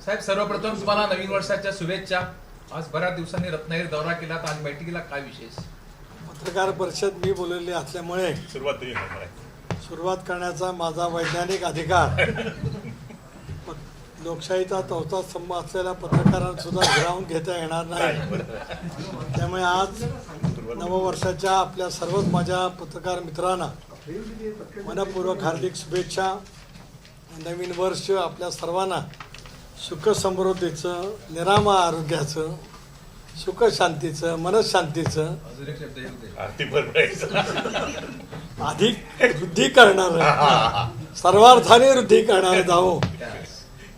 साहेब, सर्वप्रथम तुम्हाला नवीन वर्षाच्या शुभेच्छा. आज बऱ्याच दिवसांनी रत्नागिरी दौरा केला, तर आज बैठकीला काय विशेष? पत्रकार परिषद मी बोललेली असल्यामुळे सुरुवात करण्याचा माझा वैज्ञानिक अधिकार. लोकशाहीचा चौथा स्तंभ असलेल्या पत्रकारांना सुद्धा हिरावून घेता येणार नाही. त्यामुळे आज नववर्षाच्या आपल्या सर्वच माझ्या पत्रकार मित्रांना मनपूर्वक हार्दिक शुभेच्छा. नवीन वर्ष आपल्या सर्वांना सुख समृद्धीचं, निरामय आरोग्याचं, सुख शांतीचं, मनशांतीचं, अधिक वृद्धी करणारं, सर्वार्थाने वृद्धी करणारं जावो.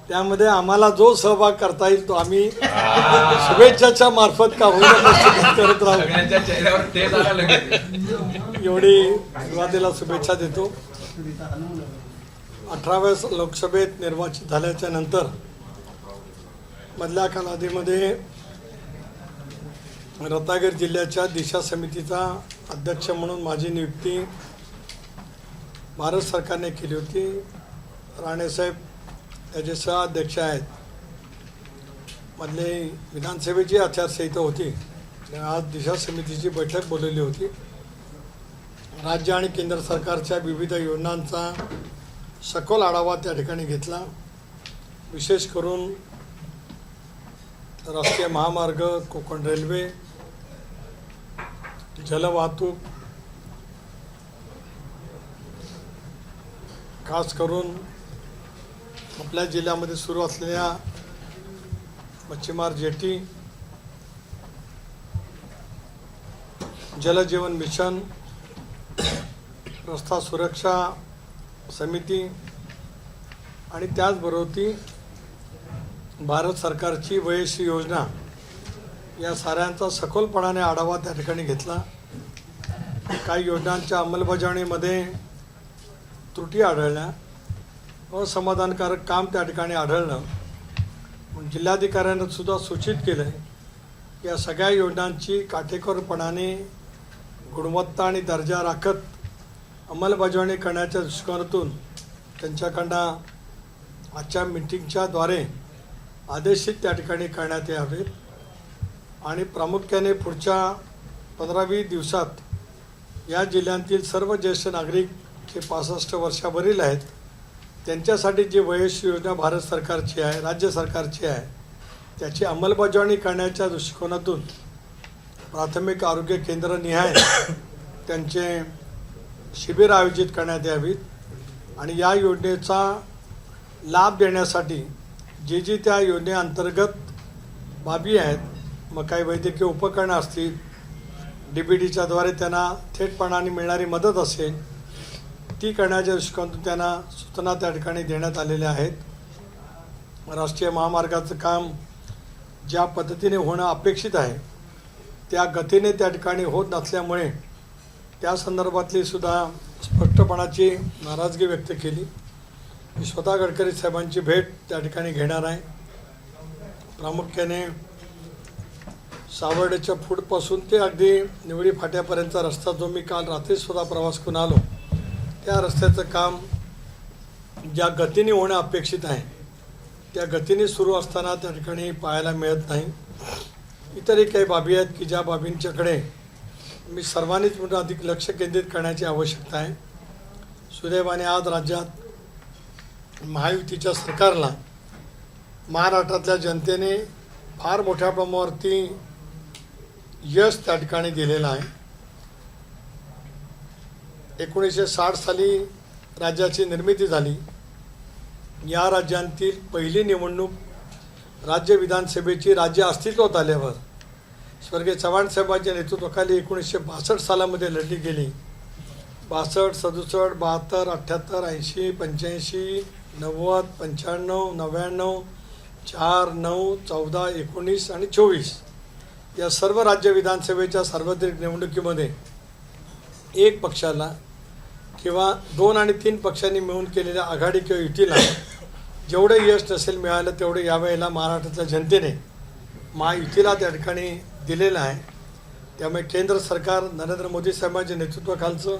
त्यामध्ये आम्हाला जो सहभाग करता येईल तो आम्ही शुभेच्छाच्या मार्फत का होईना करत राहू. एवढी सुरुवातीला शुभेच्छा देतो. 18व्या लोकसभेत निर्वाचित झाल्याच्या नंतर मधल्या कालावधीमध्ये रत्नागिरी जिल्ह्याच्या दिशा समितीचा अध्यक्ष म्हणून माझी नियुक्ती भारत सरकारने केली होती. राणेसाहेब त्याचे सहअध्यक्ष आहेत. मधले विधानसभेची आचारसंहिता होती. आज दिशा समितीची बैठक बोलवली होती. राज्य आणि केंद्र सरकारच्या विविध योजनांचा सखोल आढावा त्या ठिकाणी घेतला. विशेष करून राष्ट्रीय महामार्ग, कोकण रेल्वे, जलवाहतूक, खास करून आपल्या जिल्ह्यामध्ये सुरू असलेल्या मच्छीमार जेटी, जलजीवन मिशन, रस्ता सुरक्षा समिती आणि त्याचबरोबर ती भारत सरकारची वयश्री योजना, या साऱ्यांचा सखोलपणाने आढावा त्या ठिकाणी घेतला. काही योजनांच्या अंमलबजावणीमध्ये त्रुटी आढळल्या, असमाधानकारक काम त्या ठिकाणी आढळलं. जिल्हाधिकाऱ्यांना सुद्धा सूचित केलं आहे की या सगळ्या योजनांची काटेकोरपणाने गुणवत्ता आणि दर्जा राखत अंमलबजावणी करण्याच्या दृष्टिकोनातून त्यांच्याकडनं आजच्या मीटिंगच्या द्वारे आदेशित त्या ठिकाणी करण्यात यावेत. आणि प्रामुख्याने पुढच्या 15-20 दिवसात या जिल्ह्यातील सर्व ज्येष्ठ नागरिक जे 65 वर्षावरील आहेत त्यांच्यासाठी जी वयश्री योजना भारत सरकारची आहे, राज्य सरकारची आहे, त्याची अंमलबजावणी करण्याच्या दृष्टिकोनातून प्राथमिक आरोग्य केंद्र निहाय त्यांचे शिबिर आयोजित करण्यात यावीत. आणि या योजनेचा लाभ देण्यासाठी जी त्या योजनेअंतर्गत बाबी आहेत, मग काही वैद्यकीय उपकरणं असतील, DBTच्या द्वारे त्यांना थेटपणाने मिळणारी मदत असेल, ती करण्याच्या दृष्टिकोनातून त्यांना सूचना त्या ठिकाणी देण्यात आलेल्या आहेत. राष्ट्रीय महामार्गाचं काम ज्या पद्धतीने होणं अपेक्षित आहे त्या गतीने त्या ठिकाणी होत नसल्यामुळे त्या संदर्भातली सुद्धा स्पष्टपणाची नाराजगी व्यक्त केली. मी स्वतः गडकरी साहेबांची भेट त्या ठिकाणी घेणार आहे. प्रामुख्याने सावर्डेच्या फूडपासून ते अगदी निवडी फाट्यापर्यंतचा रस्ता जो मी काल रात्री सुद्धा प्रवास करून आलो, त्या रस्त्याचं काम ज्या गतीने होणं अपेक्षित आहे त्या गतीने सुरू असताना त्या ठिकाणी पाहायला मिळत नाही. इतरही काही बाबी आहेत की ज्या बाबींच्याकडे मी सर्वांनीच म्हणून अधिक लक्ष केंद्रित करण्याची आवश्यकता आहे. सुदैवाने आज राज्यात महायुतीच्या सरकारला महाराष्ट्रातल्या जनतेने फार मोठ्या प्रमाणावरती यश त्या ठिकाणी दिलेलं आहे. 1960 साली राज्याची निर्मिती झाली. या राज्यातील पहिली निवडणूक राज्य विधानसभेची राज्य अस्तित्वात आल्यावर स्वर्गीय चव्हाण साहेबांच्या नेतृत्वाखाली 1962 सालामध्ये लढली गेली. 62, 67, 72, 78, 80, 85, 90, 95, 99, 4, 9, 14, 19 आणि 24 या सर्व राज्य विधानसभेच्या सार्वत्रिक निवडणुकीमध्ये एक पक्षाला किंवा 2 आणि 3 पक्षांनी मिळून केलेल्या आघाडी किंवा युतीला जेवढे यश नसेल मिळालं तेवढे यावेळेला महाराष्ट्रातल्या जनतेने महायुतीला त्या ठिकाणी दिलेलं आहे. त्यामुळे केंद्र सरकार नरेंद्र मोदी साहेबांच्या नेतृत्वाखालचं,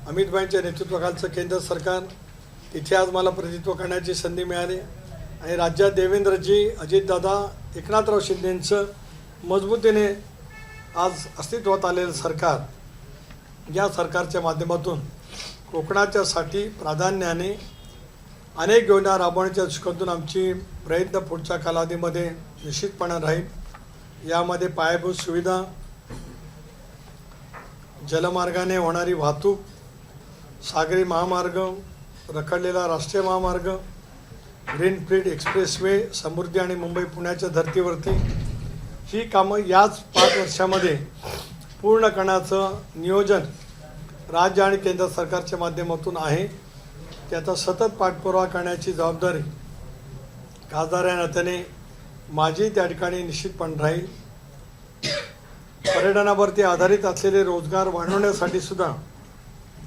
अमित भाईंच्या नेतृत्वाखालचं केंद्र सरकार, तिथे आज मला प्रतिनिधित्व करण्याची संधी मिळाली. आणि राज्यात देवेंद्रजी, अजितदादा, एकनाथराव शिंदेंचं मजबूतीने आज अस्तित्वात आलेलं सरकार, या सरकारच्या माध्यमातून कोकणाच्यासाठी प्राधान्याने अनेक योजना राबवण्याच्या दृष्टिकोनातून आमची प्रयत्न पुढच्या कालावधीमध्ये निश्चितपणे राहील। यामध्ये पायाभूत सुविधा, जलमार्गाने होणारी वाहतूक, सागरी महामार्ग, रखडलेला राष्ट्रीय महामार्ग, ग्रीनफील्ड एक्सप्रेसवे, समृद्धी आणि मुंबई पुण्याच्या धर्तीवरती ही कामं याच 5 वर्षामध्ये पूर्ण करण्याचं नियोजन राज्य आणि केंद्र सरकारच्या माध्यमातून आहे। त्याचा सतत पाठपुरावा करण्याची जबाबदारी खासदार या नात्याने माझी त्या ठिकाणी निश्चितपणे राहील। पर्यटनावरती आधारित असलेले रोजगार वाढवण्यासाठी सुद्धा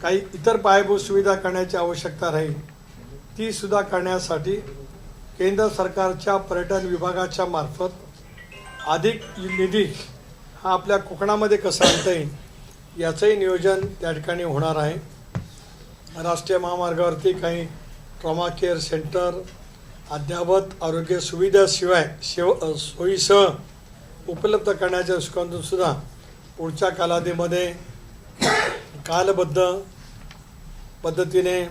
काही इतर पायाभूत सुविधा करण्याची आवश्यकता राहील। ती सुद्धा करण्यासाठी केंद्र सरकारच्या पर्यटन विभागाच्या मार्फत अधिक निधी हा आपल्या कोकणामध्ये कसा आणता येईल याचंही नियोजन त्या ठिकाणी होणार आहे। राष्ट्रीय महामार्गावरती काही ट्रॉमा केअर सेंटर, अद्ययावत आरोग्य सुविधाशिवाय सोयीसह उपलब्ध करण्याच्या दृष्टिकोनातून सुद्धा पुढच्या कालावधीमध्ये कालबद्ध पद्धतीने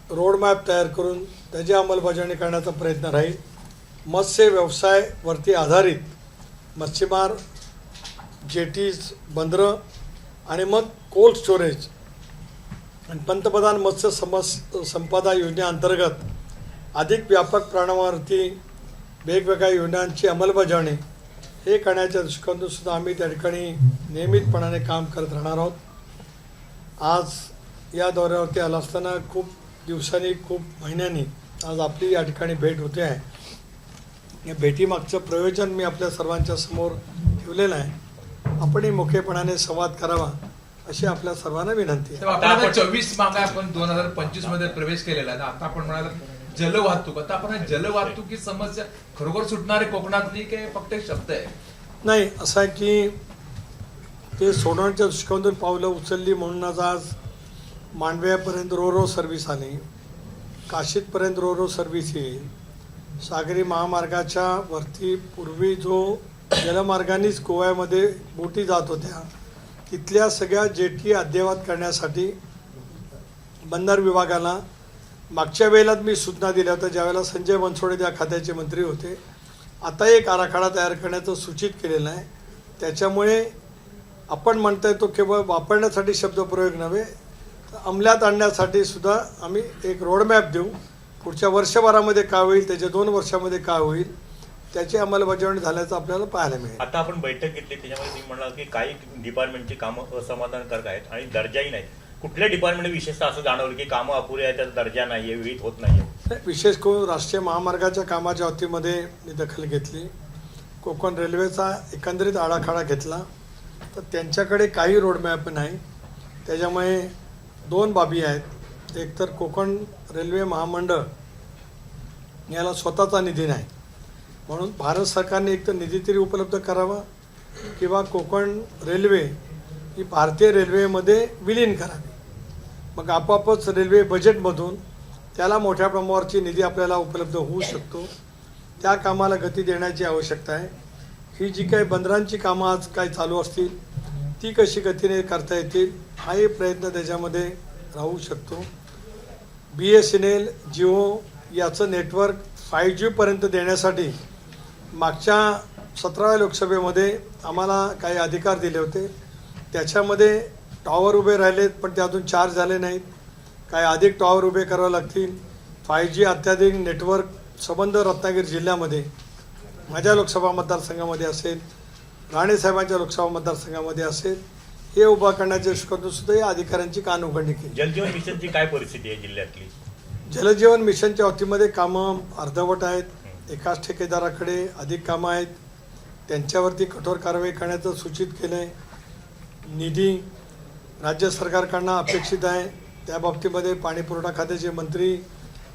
रोडमॅप तयार करून त्याची अंमलबजावणी करण्याचा प्रयत्न राहील। मत्स्य व्यवसायावरती आधारित मच्छीमार जेटीज, बंदरं आणि मग कोल्ड स्टोरेज आणि पंतप्रधान मत्स्य संपदा योजनेअंतर्गत अधिक व्यापक प्रमाणावरती वेगवेगळ्या योजनांची अंमलबजावणी हे करण्याच्या दृष्टिकोनातून सुद्धा आम्ही त्या ठिकाणी नियमितपणाने काम करत राहणार आहोत। आज या दौऱ्यावरती आला असताना खूप दिवसांनी, खूप महिन्यांनी आज आपली या ठिकाणी भेट होते आहे। या भेटीमागचं प्रयोजन मी आपल्या सर्वांच्या समोर ठेवलेलं आहे। आपणही मुख्यपणाने संवाद करावा अशी आपल्या सर्वांना विनंती आहे। आपण 24 मागे आपण 2025 मध्ये प्रवेश केलेला आहे। आता आपण म्हणाला जलवाहतूक, आता आपण जलवाहतूक ही समस्या खरोखर सुटणारी कोकणातली की फक्त एक शब्द आहे? नाही, असं आहे की ते सोडवण्याच्या दृष्टिकोनातून पावलं उचलली म्हणूनच आज मांडव्यापर्यंत रो सर्व्हिस आली, काशीतपर्यंत रो सर्व्हिस येईल। सागरी महामार्गाच्या वरती पूर्वी जो जलमार्गानेच गोव्यामध्ये बोटी जात होत्या तिथल्या सगळ्या जेटी अद्ययावत करण्यासाठी बंदर विभागाला मागच्या वेळेला मी सूचना दिल्या होत्या, ज्यावेळेला संजय बनसोडे त्या खात्याचे मंत्री होते। आता एक आराखडा तयार करण्याचं सूचित केलेलं आहे। त्याच्यामुळे आपण म्हणता येतो केवळ वापरण्यासाठी शब्दप्रयोग नव्हे तर अंमलात आणण्यासाठी सुद्धा आम्ही एक रोडमॅप देऊ। पुढच्या वर्षभरामध्ये काय होईल, त्याच्या 2 वर्षामध्ये काय होईल, त्याची अंमलबजावणी झाल्याचं आपल्याला पाहायला मिळेल। आता आपण बैठक घेतली, त्याच्यामध्ये तुम्ही म्हणाल की काही डिपार्टमेंटची कामं असमाधानकारक आहेत आणि दर्जाही नाहीत। कुठल्या डिपार्टमेंट विशेषतः असं जाणवलं की कामं अपुरी आहेत, त्याचा दर्जा नाहीये, विहित होत नाहीये? विशेष करून राष्ट्रीय महामार्गाच्या कामाच्या बाबतीमध्ये मी दखल घेतली। कोकण रेल्वेचा एकंदरीत आराखडा घेतला तर त्यांच्याकडे काही रोडमॅप नाही। त्याच्यामुळे 2 बाबी आहेत। एक तर कोकण रेल्वे महामंडळ याला स्वतःचा निधी नाही, म्हणून भारत सरकारने एक तर निधी तरी उपलब्ध करावा किंवा कोकण रेल्वे ही भारतीय रेल्वेमध्ये विलीन करावी। मग आपोआपच रेल्वे बजेटमधून त्याला मोठ्या प्रमाणावरची निधी आपल्याला उपलब्ध होऊ शकतो। त्या कामाला गती देण्याची आवश्यकता आहे। ही जी काही बंदरांची कामं आज काय चालू असतील ती कशी गतीने करता येतील हाही प्रयत्न त्याच्यामध्ये राहू शकतो। BSNL, जिओ याचं नेटवर्क 5G पर्यंत देण्यासाठी मागच्या 17व्या लोकसभेमध्ये आम्हाला काही अधिकार दिले होते। त्याच्यामध्ये टॉवर उभे राहिलेत पण ते अजून चार्ज झाले नाहीत। काही अधिक टॉवर उभे करावे लागतील। 5G अत्याधुनिक नेटवर्क संबंध रत्नागिरी जिल्ह्यामध्ये माझ्या लोकसभा मतदारसंघामध्ये असेल, राणेसाहेबांच्या लोकसभा मतदारसंघामध्ये असेल, हे उभा करण्याच्या दृष्टिकोनातून सुद्धा या अधिकाऱ्यांची कानउघडणी केली। जलजीवन मिशनची काय परिस्थिती आहे जिल्ह्यातली? जलजीवन मिशनच्या बाबतीमध्ये कामं अर्धवट आहेत। एकाच ठेकेदाराकडे अधिक कामं आहेत, त्यांच्यावरती कठोर कारवाई करण्याचं सूचित केलं आहे। निधी राज्य सरकारकडनं अपेक्षित आहे। त्या बाबतीमध्ये पाणीपुरवठा खात्याचे मंत्री,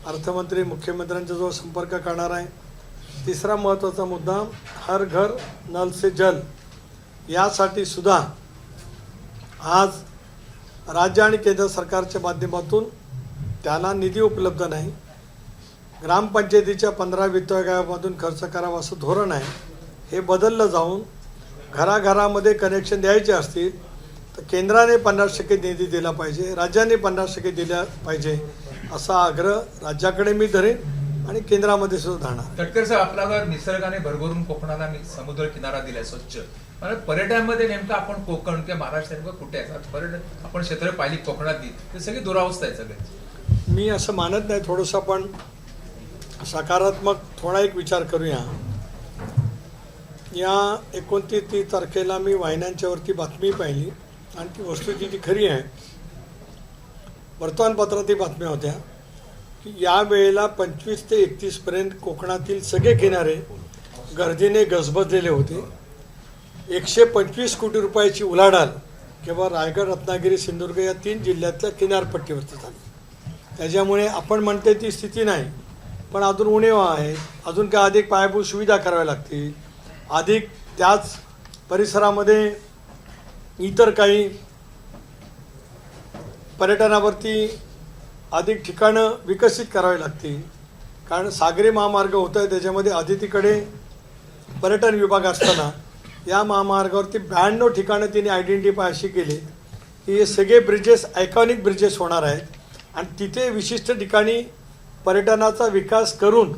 अर्थमंत्री, मुख्यमंत्र्यांचा जो संपर्क करणार आहे। तिसरा महत्त्वाचा मुद्दा हर घर नल से जल यासाठी सुद्धा आज राज्य आणि केंद्र सरकारच्या माध्यमातून त्याला निधी उपलब्ध नाही। ग्रामपंचायतीच्या 15 वित्तआयोगामधून खर्च करावा असं धोरण आहे. हे बदललं जाऊन घराघरामध्ये कनेक्शन द्यायचे असतील तर केंद्राने 50% निधी दिला पाहिजे, राज्याने 50% दिला पाहिजे असा आग्रह राज्याकडे मी धरेन आणि केंद्रामध्ये सुद्धा धाडणार. तटकरे साहेब, आपल्याला निसर्गाने भरभरून कोकणाला समुद्र किनारा दिलाय स्वच्छ. पर्यटनामध्ये नेमकं आपण कोकण किंवा महाराष्ट्र नेमकं कुठे आहे? पर्यटन आपण क्षेत्र पाहिली कोकणातली, ते सगळी दुरावस्था आहे सगळे. मी असं मानत नाही. थोडंसं आपण सकारात्मक थोडा एक विचार करूया. या 29 तारखेला मी वाहिन्यांच्यावरती बातमी पाहिली आणि ती वस्तुस्थिती खरी आहे. वर्तमानपत्रातही बातम्या होत्या की या वेळेला 25 ते 31 पर्यंत कोकणातील सगळे किनारे गर्दीने गजबजलेले होते. 125 कोटी रुपयाची उलाढाल केवळ रायगड, रत्नागिरी, सिंधुदुर्ग या 3 जिल्ह्यातल्या किनारपट्टीवरती झाली. त्याच्यामुळे आपण म्हणते ती स्थिती नाही, पण अजून उणेवा आहे. अजून काय अधिक पायाभूत सुविधा कराव्या लागतील, अधिक त्याच परिसरामध्ये इतर काही पर्यटनावरती अधिक ठिकाणं विकसित करावी लागतील. कारण सागरी महामार्ग होत आहे, त्याच्यामध्ये अतिथीकडे पर्यटन विभाग असताना या महामार्गावरती 92 ठिकाणं तिने आयडेंटिफाय अशी केली की हे सगळे ब्रिजेस आयकॉनिक ब्रिजेस होणार आहेत आणि तिथे विशिष्ट ठिकाणी पर्यटनाचा विकास करून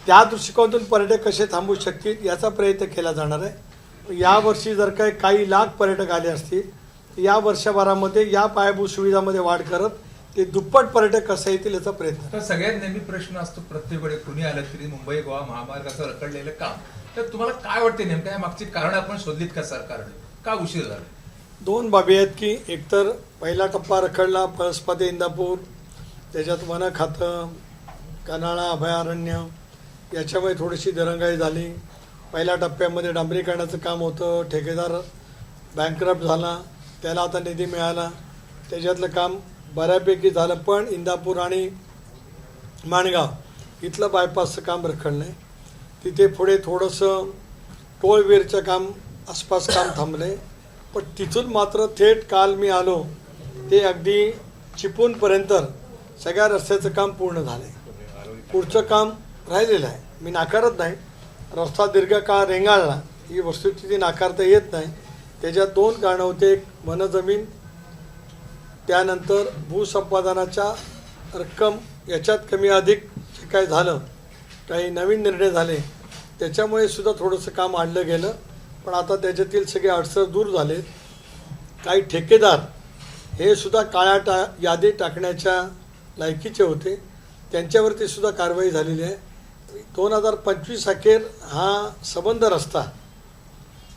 त्या दृष्टिकोनातून पर्यटक कसे थांबू शकतील याचा प्रयत्न केला जाणार आहे. यावर्षी जर काही लाख पर्यटक आले असतील या वर्षभरामध्ये या पायाभूत सुविधामध्ये वाढ करत ते दुप्पट पर्यटक कसं येतील याचा प्रयत्न. तर सगळ्यात नेहमी प्रश्न असतो प्रत्येक वेळी कुणी आलं तरी मुंबई गोवा महामार्गाचं रखडलेलं काम. तर तुम्हाला काय वाटते नेमकं या मागची कारण आपण शोधलीत का सरकारने? का उशीर झाला? 2 बाबी आहेत की एकतर पहिला टप्पा रखडला, पळसपा ते इंदापूर, त्याच्यात वन खातं, कनाळा अभयारण्य याच्यामुळे थोडीशी दिरंगाई झाली. पहिल्या टप्प्यामध्ये डांबरीकरणाचं काम होतं, ठेकेदार बँकरप्ट झाला, त्याला आता निधी मिळाला, त्याच्यातलं काम बऱ्यापैकी झालं. पण इंदापूर आणि माणगाव इथलं बायपासचं काम रखडलं आहे. तिथे पुढे थोडंसं टोळवेरचं काम आसपास काम थांबलं आहे. पण तिथून मात्र थेट काल मी आलो ते अगदी चिपळूणपर्यंत सगळ्या रस्त्याचं काम पूर्ण झालं आहे. पुढचं काम राहिलेलं आहे. मी नाकारत नाही, रस्ता दीर्घकाळ रेंगाळला ही वस्तुस्थिती नाकारता येत नाही. त्याच्यात 2 कारणं होते. एक वनजमीन, त्यानंतर भूसंपादनाच्या रक्कम याच्यात कमी अधिक जे काय झालं, काही नवीन निर्णय झाले त्याच्यामुळे सुद्धा थोडंसं काम आणलं गेलं. पण आता त्याच्यातील सगळे अडचण दूर झाले. काही ठेकेदार हे सुद्धा काळ्या यादी टाकण्याच्या लायकीचे होते, त्यांच्यावरती सुद्धा कारवाई झालेली आहे. 2025 अखेर हा संबंध रस्ता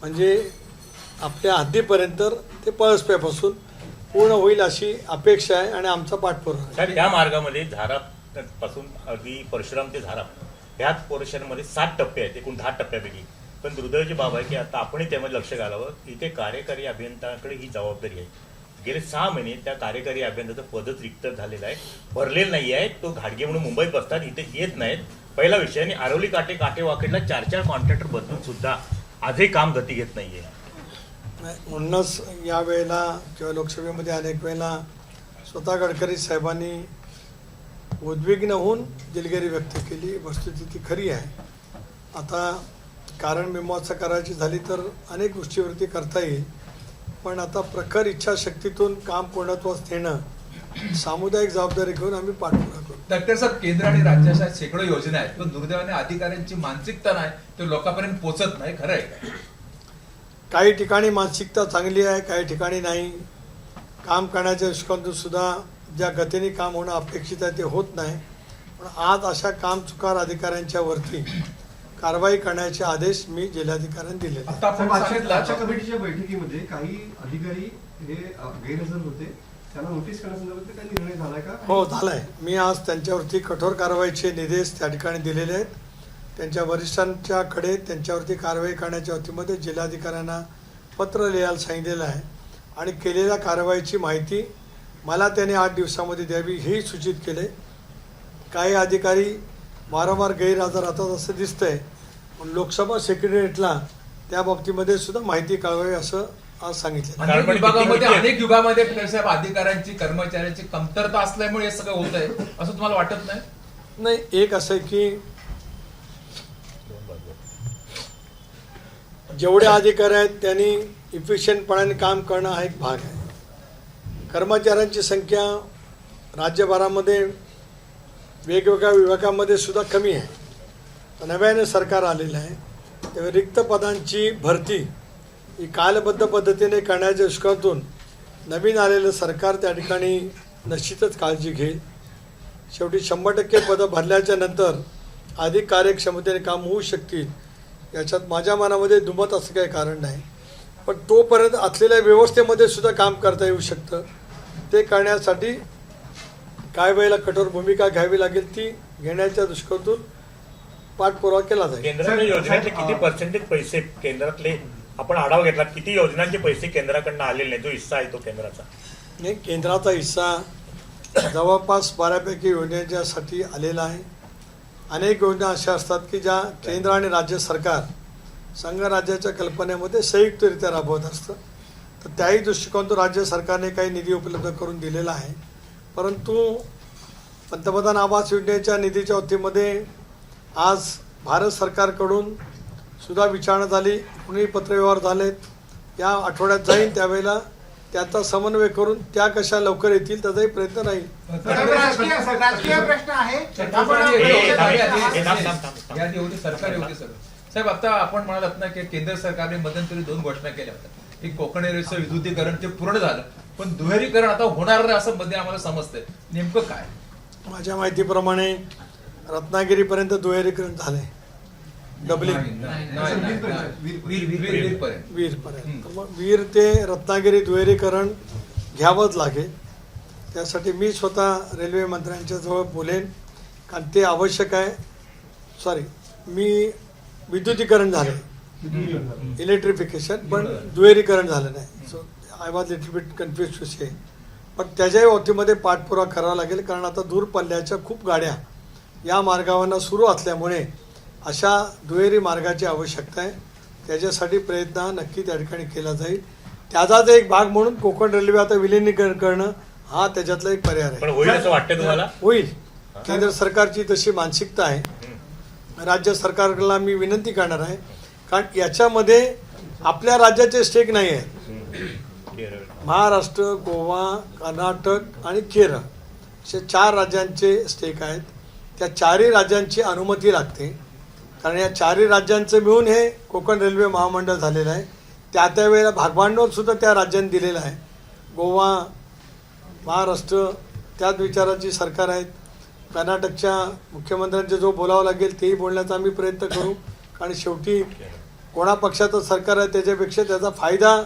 म्हणजे आपल्या हद्दीपर्यंत ते पळसप्यापासून पूर्ण होईल अशी अपेक्षा आहे आणि आमचा पाठपुरावा आहे. साहेब, त्या मार्गामध्ये झाराप पासून अगदी परशुराम ते झाराप ह्याच पोर्शनमध्ये 7 टप्पे आहेत, एकूण 10 टप्प्यापैकी. पण दुर्दैवाची बाब आहे की आता आपणही त्यामध्ये लक्ष घालावं. इथे कार्यकारी अभियंत्याकडे ही जबाबदारी आहे. गेले 6 महिने त्या कार्यकारी अभियंत्याचं पदच रिक्त झालेलं आहे, भरलेलं नाही आहे. तो घाडगे म्हणून मुंबईत बसतात, इथे येत नाहीत. पहिला विषय. आणि आरवली काटेवाकडला 4 कॉन्ट्रॅक्टर बदलून सुद्धा आजही काम गती घेत नाहीये. म्हणूनच या वेळेला किंवा लोकसभेमध्ये अनेक वेळेला स्वतः गडकरी साहेबांनी उद्विग्न होऊन दिलगिरी व्यक्त केली. वस्तुस्थिती खरी आहे. आता कारण मीमांसा करायची झाली तर अनेक गोष्टीवरती करता येईल, पण आता प्रखर इच्छाशक्तीतून काम पूर्णत्वास नेणं सामुदायिक जबाबदारी घेऊन आम्ही पाठपुरावा करू. डॉक्टर साहेब, केंद्र आणि राज्याच्या शेकडो योजना आहेत, पण दुर्दैवाने अधिकाऱ्यांची मानसिकता नाही, ते लोकांपर्यंत पोहोचत नाही. खरं आहे का? काही ठिकाणी मानसिकता चांगली आहे, काही ठिकाणी नाही. काम करण्याच्या दृष्टिकोनातून सुद्धा ज्या गतीने काम होणं अपेक्षित आहे ते होत नाही. पण आज अशा कामचुकार अधिकाऱ्यांच्या वरती कारवाई करण्याचे आदेश मी जिल्हाधिकाऱ्यांनी दिले. आता आपण सांगितलं आजच्या कमिटीच्या बैठकीमध्ये काही अधिकारी हे गैरहजर होते, त्यांना नोटीस करण्यासंदर्भात काही निर्णय झालाय का? हो, झालाय. मी आज त्यांच्यावरती कठोर कारवाईचे निर्देश त्या ठिकाणी दिलेले आहेत. त्यांच्या वरिष्ठांच्याकडे त्यांच्यावरती कारवाई करण्याच्या वतीमध्ये जिल्हाधिकाऱ्यांना पत्र लिहायला सांगितलेलं आहे आणि केलेल्या कारवाईची माहिती मला त्याने 8 दिवसामध्ये द्यावी हेही सूचित केले. काही अधिकारी वारंवार गैरहजर राहतात असं दिसतंय, पण लोकसभा सेक्रेटरीला त्या बाबतीमध्ये सुद्धा माहिती कळवावी असं आज सांगितलं. अनेक विभागामध्ये साहेब अधिकाऱ्यांची कर्मचाऱ्यांची कमतरता असल्यामुळे हे सगळं होत आहे असं तुम्हाला वाटत नाही? नाही, एक असं आहे की जेवढे अधिकारी आहेत त्यांनी इफिशियंटपणाने काम करणं हा एक भाग आहे. कर्मचाऱ्यांची संख्या राज्यभरामध्ये वेगवेगळ्या विभागामध्ये सुद्धा कमी आहे. नव्याने सरकार आलेलं आहे, त्यामुळे रिक्त पदांची भरती ही कालबद्ध पद्धतीने करण्याच्या दृष्टिकोनातून नवीन आलेलं सरकार त्या ठिकाणी निश्चितच काळजी घेईल. शेवटी 100% पदं भरल्याच्या नंतर अधिक कार्यक्षमतेने काम होऊ शकतील याच्यात माझ्या मनामध्ये दुमत असं काही कारण नाही. पण तोपर्यंत असलेल्या व्यवस्थेमध्ये सुद्धा काम करता येऊ शकतं. ते करण्यासाठी काय वेळेला कठोर भूमिका घ्यावी लागेल ती घेण्याच्या दृष्टिकोनातून पाठपुरावा केला जाईल. केंद्राच्या योजनेतले किती पर्सेंटेज पैसे केंद्रातले आपण आढावा घेतला, किती योजनांचे पैसे केंद्राकडनं आलेले नाही, जो हिस्सा आहे तो केंद्राचा? नाही, केंद्राचा हिस्सा जवळपास बऱ्यापैकी योजनेच्यासाठी आलेला आहे. अनेक योजना अशा असतात की ज्या केंद्र आणि राज्य सरकार संघ राज्याच्या कल्पनेमध्ये संयुक्तरित्या राबवत असतं. तर त्याही दृष्टिकोनातून राज्य सरकारने काही निधी उपलब्ध करून दिलेला आहे. परंतु पंतप्रधान आवास योजनेच्या निधीच्या वतीमध्ये आज भारत सरकारकडून सुद्धा विचारणा झाली, कुणी पत्रव्यवहार झालेत. या आठवड्यात जाईन त्यावेळेला त्याचा समन्वय करून त्या कशा लवकर येतील त्याचाही प्रयत्न राहील. राजकीय प्रश्न आहे. यादी होती, सरकारी होती सगळं. साहेब, आता आपण म्हणालात ना की केंद्र सरकारने मध्यंतरी 2 घोषणा केल्या होत्या. एक कोकण रेल्वेचं विद्युतीकरण ते पूर्ण झालं, पण दुहेरीकरण आता होणार नाही असं मध्ये आम्हाला समजतंय. नेमकं काय? माझ्या माहितीप्रमाणे रत्नागिरीपर्यंत दुहेरीकरण झालंय, डबलिंग वीरपर्यंत. तर मग वीर ते रत्नागिरी दुहेरीकरण घ्यावंच लागेल. त्यासाठी मी स्वतः रेल्वे मंत्र्यांच्या जवळ बोलेन, कारण ते आवश्यक आहे. मी विद्युतीकरण झालं, इलेक्ट्रिफिकेशन, पण दुहेरीकरण झालं नाही. So I was little bit confuse to say. पण त्याच्याही बाबतीमध्ये पाठपुरावा करावा लागेल, कारण आता दूर पल्ल्याच्या खूप गाड्या या मार्गावरनं सुरू असल्यामुळे अशा दुहेरी मार्गाची आवश्यकता आहे. त्याच्यासाठी प्रयत्न नक्की त्या ठिकाणी केला जाईल. त्याचाच एक भाग म्हणून कोकण रेल्वे आता विलिनीकरण करणं हा त्याच्यातला एक पर्याय आहे. पण होईल असं वाटतं तुम्हाला? होईल. केंद्र सरकारची तशी मानसिकता आहे. राज्य सरकारला मी विनंती करणार आहे, कारण याच्यामध्ये आपल्या राज्याचे स्टेक नाही आहेत. महाराष्ट्र, गोवा, कर्नाटक आणि केरळ असे 4 राज्यांचे स्टेक आहेत. त्या 4ही राज्यांची अनुमती लागते, कारण या 4ही राज्यांचं मिळून हे कोकण रेल्वे महामंडळ झालेलं आहे. त्या वेळेला भागभांडवल सुद्धा त्या राज्यांनी दिलेलं आहे. गोवा, महाराष्ट्र त्याच विचाराची सरकार आहेत. कर्नाटकच्या मुख्यमंत्र्यांचे जो बोलावं लागेल तेही बोलण्याचा आम्ही प्रयत्न करू, कारण शेवटी कोणा पक्षाचं सरकार आहे त्याच्यापेक्षा त्याचा फायदा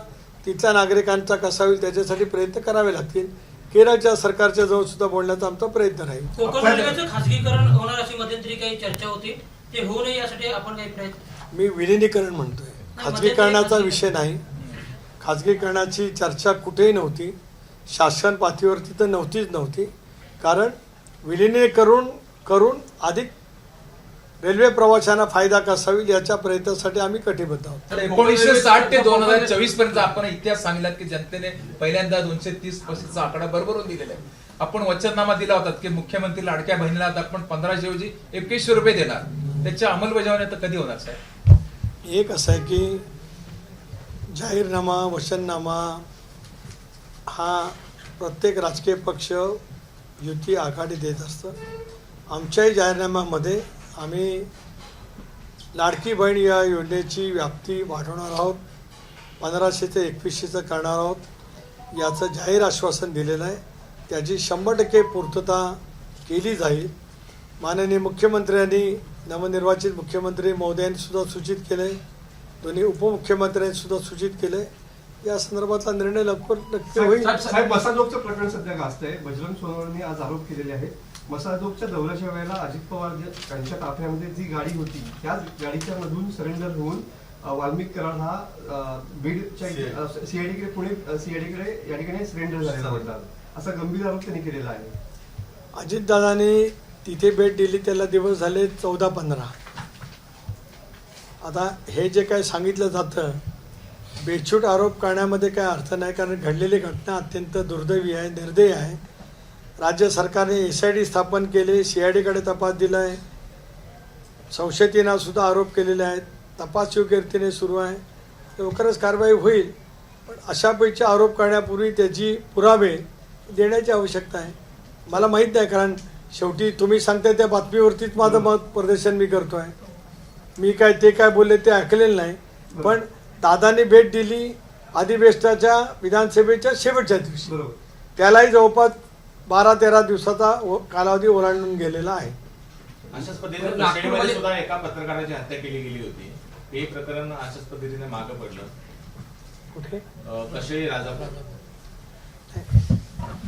तिथल्या नागरिकांचा कसा होईल त्याच्यासाठी प्रयत्न करावे लागतील. केरळच्या सरकारच्या जवळ सुद्धा बोलण्याचा आमचा प्रयत्न राहील. कोकण रेल्वेचं खासगीकरण होणार अशी मध्यंतरी काही चर्चा होती, ते होऊ नये यासाठी आपण काही प्रयत्न? मी विलिनीकरण म्हणतोय, खाजगीकरणाचा विषय नाही. खाजगीकरणाची चर्चा कुठेही नव्हती, शासन पातळीवरती तर नव्हती. कारण विलिनीकरण करून अधिक रेल्वे प्रवाशांना फायदा कसा होईल याच्या प्रयत्नासाठी आम्ही कटिबद्ध आहोत. 1960 ते 2024 पर्यंत आपण इतिहास सांगितलात की जनतेने पहिल्यांदा 230-35 चा आकडा बरोबरून दिलेला आहे. आपण वचननामा दिला होता की मुख्यमंत्री लाडक्या बहिणीला आता आपण 1500 ऐवजी 2100 रुपये देणार. त्याच्या अंमलबजावणी आता कधी होणार साहेब? एक असं आहे की जाहीरनामा, वचननामा हा प्रत्येक राजकीय पक्ष युती आघाडी देत असतं. आमच्याही जाहीरनाम्यामध्ये आम्ही लाडकी बहीण या योजनेची व्याप्ती वाढवणार आहोत, 1500 ते 2100 करणार आहोत याचं जाहीर आश्वासन दिलेलं आहे. त्याची 100% पूर्तता केली जाईल. माननीय मुख्यमंत्र्यांनी, नवनिर्वाचित मुख्यमंत्री महोदयांनी सुद्धा सूचित केले, दोन्ही उपमुख्यमंत्र्यांनी सुद्धा सूचित केले. या संदर्भातला निर्णय लवकर नक्की होईल. साहेब, मसाजोगचं प्रकरण सध्या गाजतंय. बजरंग सोनवणेंनी आज आरोप केलेले आहेत. मसाजोगच्या दौऱ्याच्या वेळेला अजित पवार यांच्या ताफ्यामध्ये जी गाडी होती त्याच गाडीच्या मधून सरेंडर होऊन वाल्मिक कराड हा बीडच्या सीआयडीकडे, पुणे सीआयडीकडे या ठिकाणी सरेंडर झालेला होता, असा गंभीर आरोप त्यांनी केलेला आहे. अजितदादांनी तिथे भेट दिली त्याला दिवस झाले 14-15. आता हे जे काही सांगितलं जातं बेछूट आरोप करण्यामध्ये काय अर्थ नाही, कारण घडलेली घटना अत्यंत दुर्दैवी आहे, निर्दयी आहे. राज्य सरकारने SIT स्थापन केले, CIDकडे तपास दिला आहे, संशयितांना सुद्धा आरोप केलेले आहेत, तपास योग्यरीतीने सुरू आहे, लवकरच कारवाई होईल. पण अशापैकी आरोप करण्यापूर्वी त्याची पुरावे देण्याची आवश्यकता आहे. मला माहीत नाही, कारण शेवटी तुम्ही सांगताय त्या बातमीवरतीच माझं मत प्रदर्शन मी करतो आहे. मी काय ते काय बोलले ते ऐकलेलं नाही. पण दादांनी भेट दिली अधिवेशनाच्या विधानसभेच्या शेवटच्या दिवशी, बरोबर. त्यालाही जवळपास 12-13 दिवसाचा कालावधी ओलांडून गेलेला आहे. अशाच पद्धतीने नागपूरमध्ये सुद्धा एका पत्रकाराची हत्या केली गेली होती. हे प्रकरण अशाच पद्धतीने मागे पडलं. कुठे कसे राजापूर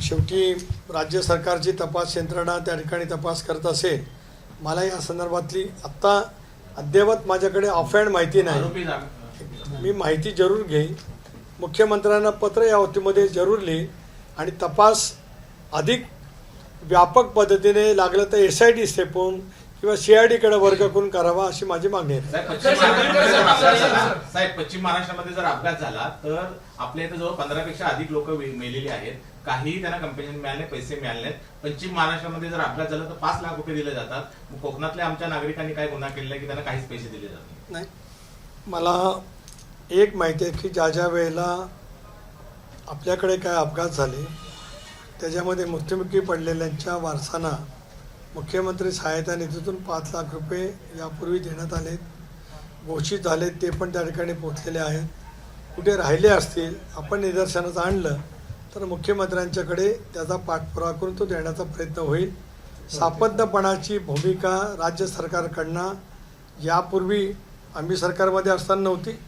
शेवटी राज्य सरकारची तपास यंत्रणा त्या ठिकाणी तपास करत असेल. मला या संदर्भातली आत्ता अद्ययावत माझ्याकडे ऑफहँड माहिती नाही. आरोपी जाग मी माहिती जरूर घेईन, मुख्यमंत्र्यांना पत्र या बाबतीमध्ये जरूर लिहीन आणि तपास अधिक व्यापक पद्धतीने लागलं तर SIT स्थापून किंवा CIDकडे वर्ग करून करावा अशी माझी मागणी आहे. साहेब, पश्चिम महाराष्ट्रामध्ये जर अपघात झाला तर आपल्या इथे जवळ 15पेक्षा अधिक लोक मेलेली आहेत. काही त्यांना कंपेन्सेशन मिळाले, पैसे मिळाले नाहीत. पश्चिम महाराष्ट्रामध्ये जर अपघात झाला तर 5 लाख रुपये दिले जातात. मग कोकणातल्या आमच्या नागरिकांनी काय गुन्हा केलेला की त्यांना काहीच पैसे दिले जातात नाही, मला एक माहिती आहे की ज्या ज्या वेळेला आपल्याकडे काय अपघात झाले त्याच्यामध्ये मृत्युमुखी पडलेल्यांच्या वारसांना मुख्यमंत्री सहायता निधीतून 5 लाख रुपये यापूर्वी देण्यात आले, घोषित झाले, ते पण त्या ठिकाणी पोचलेले आहेत. कुठे राहिले असतील आपण निदर्शनास आणलं तर मुख्यमंत्र्यांच्याकडे त्याचा पाठपुरावा करून तो देण्याचा प्रयत्न होईल. सापत्यपणाची भूमिका राज्य सरकारकडनं यापूर्वी आम्ही सरकारमध्ये असताना नव्हती,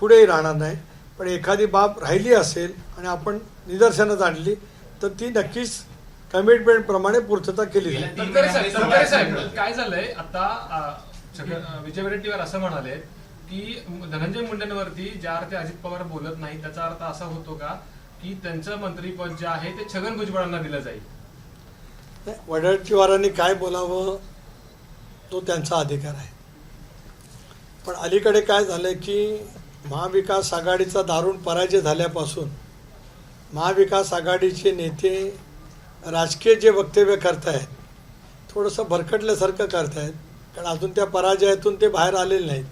पुढेही राहणार नाही. पण एखादी बाब राहिली असेल आणि आपण निदर्शनास आणली तर ती नक्कीच कमिटमेंटप्रमाणे पूर्तता केली जाईल. तनकरे साहेब, काय झालंय आता विजय वडेट्टीवार असं म्हणाले की धनंजय मुंडेंवरती ज्या अर्थी अजित पवार बोलत नाही त्याचा अर्थ असा होतो का की त्यांचं मंत्रीपद जे आहे ते छगन भुजबळांना दिलं जाईल? वडेट्टीवारांनी काय बोलावं तो त्यांचा अधिकार आहे. पण अलीकडे काय झालं की महाविकास आघाडीचा दारुण पराजय झाल्यापासून महाविकास आघाडीचे नेते राजकीय जे वक्तव्य करतायत थोडंसं भरकटल्यासारखं करतायत, कारण अजून त्या पराजयातून ते बाहेर आलेले नाहीत.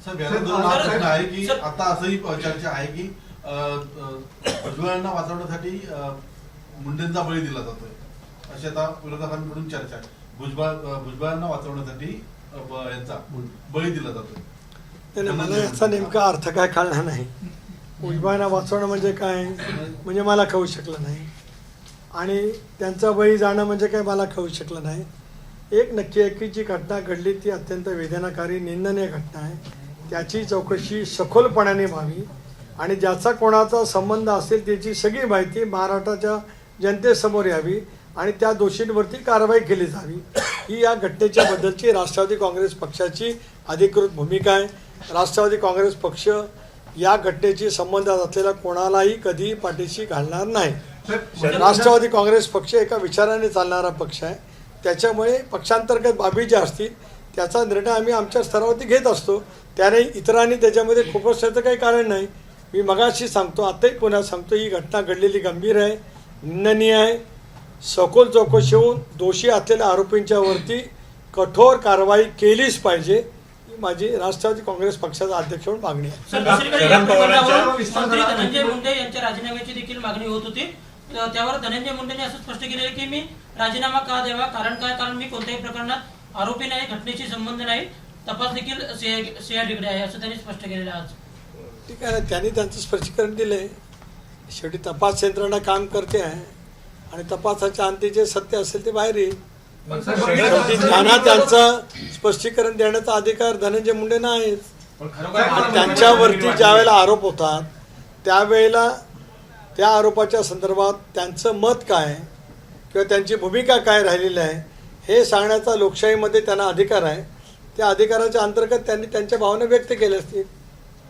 सर, गेल्या 2 वर्षात आहे की आता असंही चर्चा आहे की भुजबळांना वाचवण्यासाठी मुंडेंचा बळी दिला जातोय, अशी आता विरोधकांकडून चर्चा आहे. भुजबळांना वाचवण्यासाठी यांचा बळी दिला जातोय. मला याचा नेमका अर्थ काय कळणार नाही. भुजबळांना वाचवणं म्हणजे काय म्हणजे मला कळू शकलं नाही, आणि त्यांचा बळी जाणं म्हणजे काय मला कळू शकलं नाही. एक नक्की आहे की जी घटना घडली ती अत्यंत वेदनाकारी निंदनीय घटना आहे. त्याची चौकशी सखोलपणाने व्हावी आणि ज्याचा कोणाचा संबंध असेल त्याची सगळी माहिती महाराष्ट्राच्या जनतेसमोर यावी आणि त्या दोषींवरती कारवाई केली जावी. ही या घटनेच्या बद्दलची राष्ट्रवादी काँग्रेस पक्षाची अधिकृत भूमिका आहे. राष्ट्रवादी काँग्रेस पक्ष या घटनेशी संबंधात असलेल्या कोणालाही कधी पाठीशी घालणार नाही. राष्ट्रवादी काँग्रेस पक्ष एका विचाराने चालणारा पक्ष आहे. त्याच्यामुळे पक्षांतर्गत बाबी ज्या असतील त्याचा निर्णय आम्ही आमच्या स्तरावरती घेत असतो. त्याने इतरांनी त्याच्यामध्ये खुपसण्याचं काही कारण नाही. मी मगाशी सांगतो, आताही पुन्हा सांगतो, ही घटना घडलेली गंभीर आहे, निंदनीय आहे. सखोल चौकशी होऊन दोषी असलेल्या आरोपींच्या वरती कठोर कारवाई केलीच पाहिजे, ही माझी राष्ट्रवादी काँग्रेस पक्षाचा अध्यक्ष म्हणून मागणी आहे. सर, दुसरीकडे या प्रकरणावर मंत्री धनंजय मुंडे यांच्या राजीनाम्याची देखील मागणी होत होती. त्यावर धनंजय मुंडेंनी असं स्पष्ट केलेलं की मी राजीनामा का द्यावा, कारण काय, कारण मी कोणत्याही प्रकरणात आरोपी नाही, घटनेशी संबंध नाही, तपास देखील CIDकडे आहे असं त्यांनी स्पष्ट केलेलं आहे. आज ठीक आहे, त्यांनी त्यांचं स्पष्टीकरण दिलंय. शेवटी तपास यंत्रणा काम करते आहे आणि तपासाच्या अंती जे सत्य असेल ते बाहेर येईल. शेवटी त्यांना त्यांचं स्पष्टीकरण देण्याचा अधिकार धनंजय मुंडेंना आहेच. आणि त्यांच्यावरती ज्या वेळेला आरोप होतात त्यावेळेला त्या आरोपाच्या संदर्भात त्यांचं मत काय किंवा त्यांची भूमिका काय राहिलेली आहे हे सांगण्याचा लोकशाहीमध्ये त्यांना अधिकार आहे. त्या अधिकाराच्या अंतर्गत त्यांनी त्यांच्या भावना व्यक्त केल्या असतील.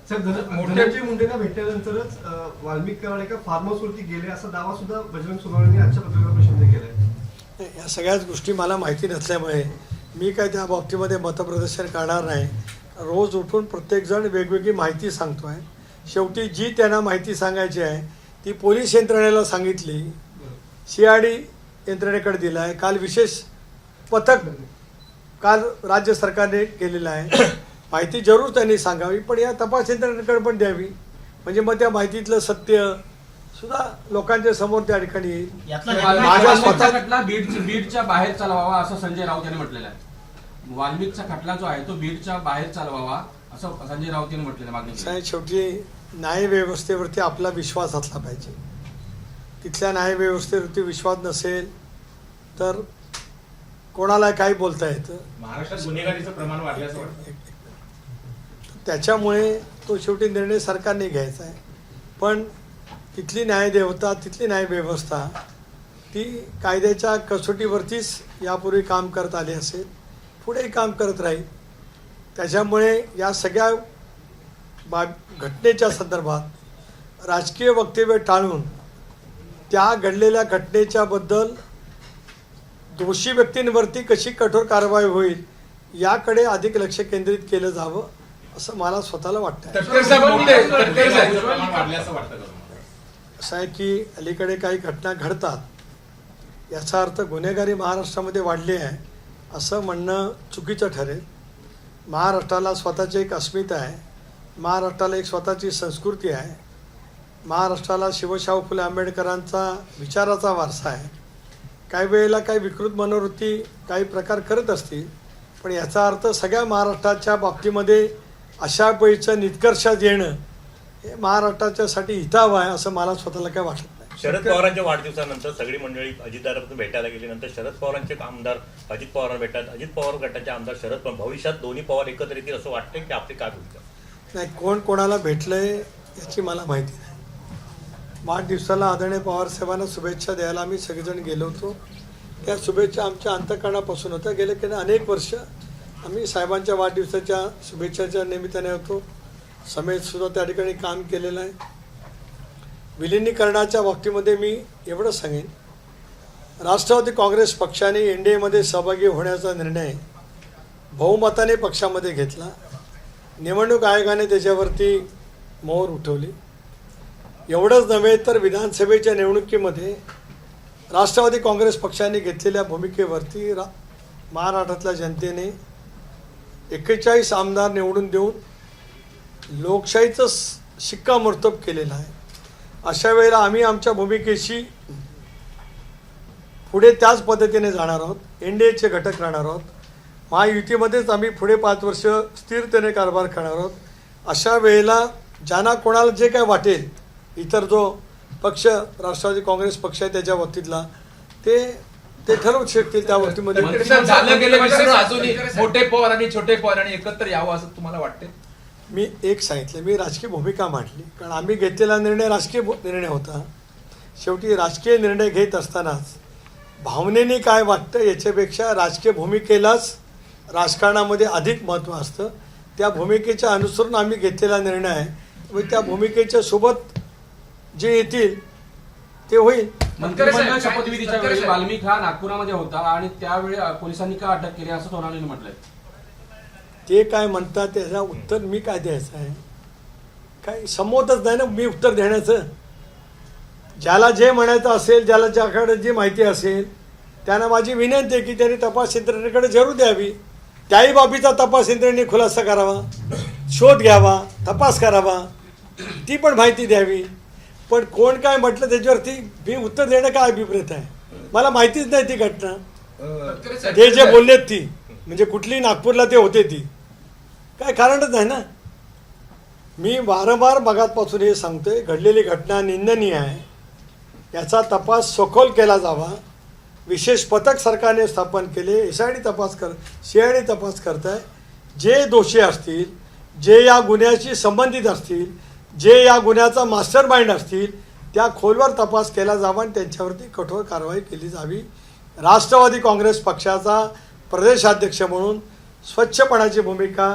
सर, धनंजय मुंडेंना भेटल्यानंतरच वाल्मिक कराड एका फार्म हाऊसवरती गेले असा दावा सुद्धा बजरंग सोनवणेंनी आजच्या पत्रकार परिषदेत केलाय. या सगळ्याच गोष्टी मला माहिती नसल्यामुळे मी काय त्या बाबतीमध्ये मतप्रदर्शन करणार नाही. रोज उठून प्रत्येकजण वेगवेगळी माहिती सांगतो आहे. शेवटी जी त्यांना माहिती सांगायची आहे ती पोलीस यंत्रणेला सांगितली, CID यंत्रणेकडे दिला आहे. काल विशेष पथक काल राज्य सरकारने केलेलं आहे. माहिती जरूर त्यांनी सांगावी, पण या तपास यंत्रणेकडे पण द्यावी, म्हणजे मग त्या माहितीतलं सत्य सुद्धा लोकांच्या समोर त्या ठिकाणी येईल. माझ्या स्वतः खटला बीडच्या बाहेर चालवावा असं संजय राऊत यांनी म्हटलेलं आहे. वाल्मिकचा खटला जो आहे तो बीडच्या बाहेर चालवावा असं संजय राऊत यांनी म्हटलेलं आहे. मागणी साहेब, शेवटी न्यायव्यवस्थेवरती आपला विश्वास असला पाहिजे. तिथल्या न्यायव्यवस्थेवरती विश्वास नसेल तर कोणाला काही बोलता येतं. महाराष्ट्रात गुन्हेगारीचं प्रमाण वाढल्याचं वाटतं. त्याच्यामुळे तो शेवटी निर्णय सरकारने घ्यायचा आहे. पण तिथली न्यायदेवता, तिथली न्यायव्यवस्था ती कायद्याच्या कसोटीवरतीच यापूर्वी काम करत आली असेल, पुढेही काम करत राहील. त्याच्यामुळे या सगळ्या घटनेच्या संदर्भात राजकीय वक्तव्य टाळून त्या घडलेल्या घटनेच्या बद्दल दोषी व्यक्तींवरती कशी कठोर कारवाई होईल याकडे अधिक लक्ष केंद्रित केलं जावं असं मला स्वतःला वाटतं. तटकरे साहेब बोलले, तटकरे साहेब. प्रमाण वाढल्याचं वाटतं का तुम्हाला? असं आहे की अलीकडे काही घटना घडतात, याचा अर्थ गुन्हेगारी महाराष्ट्रामध्ये वाढली आहे असं म्हणणं चुकीचं ठरेल. महाराष्ट्राला स्वतःची एक अस्मिता आहे, महाराष्ट्राला एक स्वतःची संस्कृती आहे, महाराष्ट्राला शिवशाहू फुले आंबेडकरांचा विचाराचा वारसा आहे. काही वेळेला काही विकृत मनोवृत्ती काही प्रकार करत असतील, पण याचा अर्थ सगळ्या महाराष्ट्राच्या बाबतीमध्ये अशा वेळीचं निष्कर्षात येणं हे महाराष्ट्राच्यासाठी हितावं आहे असं मला स्वतःला काय वाटत नाही. शरद पवारांच्या वाढदिवसानंतर सगळी मंडळी अजितदारापासून भेटायला गेली. नंतर शरद पवारांचे आमदार अजित पवारांना भेटतात, अजित पवार गटाचे आमदार शरद पवार. भविष्यात दोन्ही पवार एकत्र येतील असं वाटतं की आपली काय भूमिका? नाही, कोण कोणाला भेटलंय याची मला माहिती नाही. वाढदिवसाला आदरणीय पवारसाहेबांना शुभेच्छा द्यायला आम्ही सगळेजण गेलो होतो. त्या शुभेच्छा आमच्या अंतःकरणापासून होत्या. गेले की अनेक वर्ष आम्ही साहेबांच्या वाढदिवसाच्या शुभेच्छाच्या निमित्ताने होतो. समेतसुद्धा त्या ठिकाणी काम केलेलं आहे. विलिनीकरणाच्या बाबतीमध्ये मी एवढं सांगेन, राष्ट्रवादी काँग्रेस पक्षाने NDAमध्ये सहभागी होण्याचा निर्णय बहुमताने पक्षामध्ये घेतला. निवडणूक आयोगाने त्याच्यावरती मोहर उठवली. एवढंच नव्हे तर विधानसभेच्या निवडणुकीमध्ये राष्ट्रवादी काँग्रेस पक्षाने घेतलेल्या भूमिकेवरती महाराष्ट्रातल्या जनतेने 41 आमदार निवडून देऊन लोकशाहीचं शिक्कामोर्तब केलेलं आहे. अशा वेळेला आम्ही आमच्या भूमिकेशी पुढे त्याच पद्धतीने जाणार आहोत. NDAचे घटक राहणार आहोत. महायुतीमध्येच आम्ही पुढे 5 वर्ष स्थिरतेने कारभार करणार आहोत. अशा वेळेला ज्यांना कोणाला जे काय वाटेल, इतर जो पक्ष राष्ट्रवादी काँग्रेस पक्ष आहे त्याच्या बाबतीतला ते ठरवू शकतील. त्या बाबतीमध्ये तटकरे साहेब, झालं गेलं विसरून अजूनही मोठे पवार आणि छोटे पवार आणि एकत्र यावं असं तुम्हाला वाटते? मी एक सांगितलं, मी राजकीय भूमिका मांडली, कारण आम्ही घेतलेला निर्णय राजकीय निर्णय होता. शेवटी राजकीय निर्णय घेत असतानाच भावनेने काय वाटतं याच्यापेक्षा राजकीय भूमिकेलाच राजकारणामध्ये अधिक महत्त्व असतं. त्या भूमिकेच्या अनुसरून आम्ही घेतलेला निर्णय आहे. व त्या भूमिकेच्या सोबत जे येतील ते होईल. मंत्रिमंडळ शपथविधीच्या वेळी वाल्मिक हा नागपुरामध्ये होता आणि त्यावेळी पोलिसांनी का अटक केली असं सोनालीने म्हटलंय. ते काय म्हणतात त्याचं उत्तर मी काय द्यायचं आहे? काही संमतच नाही ना मी उत्तर देण्याचं. ज्याला जे म्हणायचं असेल, ज्याला ज्याकडे जी माहिती असेल त्यांना माझी विनंती आहे की त्यांनी तपास यंत्रणेकडे जरूर द्यावी. त्याही बाबीचा तपास यंत्रणेने खुलासा करावा, शोध घ्यावा, तपास करावा, ती पण माहिती द्यावी. पण कोण काय म्हटलं त्याच्यावरती मी उत्तर देणं काय अभिप्रेत आहे? मला माहितीच नाही ती घटना. ते जे बोललेत ती म्हणजे कुठली नागपूरला ते होते ती काय कारणच नाही ना. मी वारंवार मगातपासून हे सांगतोय, घडलेली घटना निंदनीय आहे. याचा तपास सखोल केला जावा. विशेष पथक सरकारने स्थापन केले. CID तपास करत आहे. जे दोषी असतील, जे या गुन्ह्याशी संबंधित असतील, जे या गुन्ह्याचा मास्टर माइंड असतील, त्या खोलवर तपास केला जावा आणि त्यांच्यावरती कठोर कारवाई केली जावी. राष्ट्रवादी काँग्रेस पक्षाचा प्रदेशाध्यक्ष म्हणून स्वच्छपणाची भूमिका